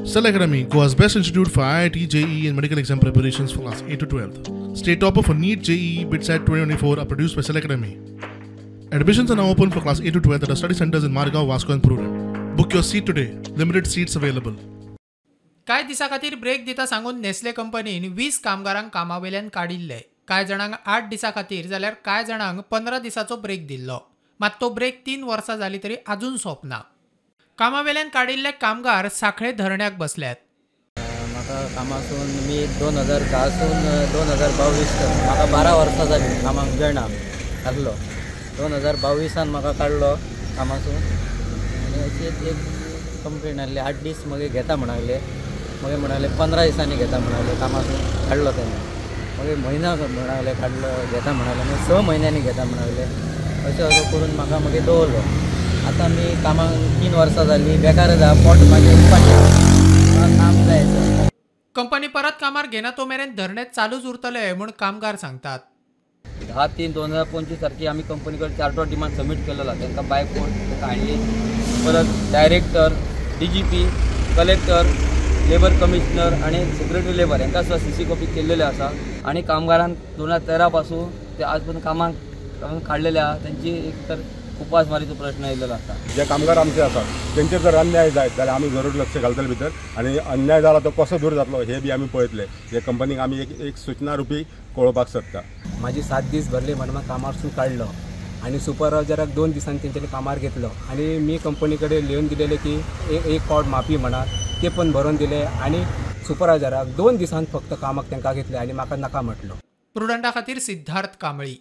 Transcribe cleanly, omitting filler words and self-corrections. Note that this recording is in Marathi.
Cell Academy, Goa's best institute for IIT, JEE and medical exam preparations for class 8 to 12th. State topper for NEET, JEE, BITSAT 2024 are produced by Cell Academy. Admissions are now open for class 8 to 12th at our study centers in Margao, Vasco and Purun. Book your seat today. Limited seats available. काय दिसा खातीर ब्रेक दिता सांगून नेस्ले कंपनीन 20 कामगारांक कामावेल्यान काडिल्ले. कांय जाणांक 8 दिसां खातीर जाल्यार कांय जाणांक 15 दिसाचो ब्रेक दिल्लो. मात तो ब्रेक 3 वर्सां जाली तरी अजून सोंपना. कामावेल्यान काडिल्ले कामगार सांखळे धरण्याक बसल्यात. म्हाका कामासून मी 2010 सून 2022 म्हाका 12 वर्सां जाली कामाक जॉयन लागलो. 2022 म्हाका काडलो कामासून आनी अशीच एक कंप्लेन आसली 8 दीस मगे घेता म्हणाले. मगे म्हणाले 15 दिसांनी घेता म्हणाले कामासून काडलो तेन्ना. मगे म्हयना म्हणाले काडलो घेता म्हणाले मग 6 म्हयन्यांनी घेता म्हणाले. अशें करून म्हाका मगे दवरलो. आता मी कामाक 3 वर्सां जाली बेकार जा पोट मागीर काम जायचं. कंपनी परत कामार घेना तो मेरेन धरणे चालूच उरतले म्हूण कामगार सांगतात. 10/3/2025 तारखे आम्ही कंपनीकडे चार्टर डिमांड सबमिट केलेला. त्यांना बाय कोर्ट ताका हाडली. परत director, DGP, collector, labour commissioner आणि सेक्रेटरी लेबर यांना सुद्धा CC कॉपी केलेले आसा. आणि कामगारांक 2013 पासून ते आज पर्यंत कामाक काडलेले आहा. त्यांची एक तर उपासमारीचो प्रश्न येयलेलो आसा. जे कामगार आमचे आसात तेंचेर जर अन्याय जायत जाल्यार आमी जरूर लक्ष घालतले भितर आनी अन्याय जाला तो कसो दूर जातलो हे बी आमी पळयतले. हे कंपनीक आमी एक सूचना रुपी कळोवपाक सोदता. माझी 7 दीस भरले म्हणून म्हाका कामारसून काडलो आणि सुपरवायझराक 2 दिसांनी तेंच्यांनी कामार घेतलो. आणि मी कंपनीकडे लिहून दिलेले की एक पावट माफी म्हणा ते पण भरून दिले. आणि सुपरवायझराक 2 दिसांत फक्त कामाक तांकां घेतले आणि म्हाका नाका म्हटलो. प्रुडंटा खातीर सिद्धार्थ कांबळी.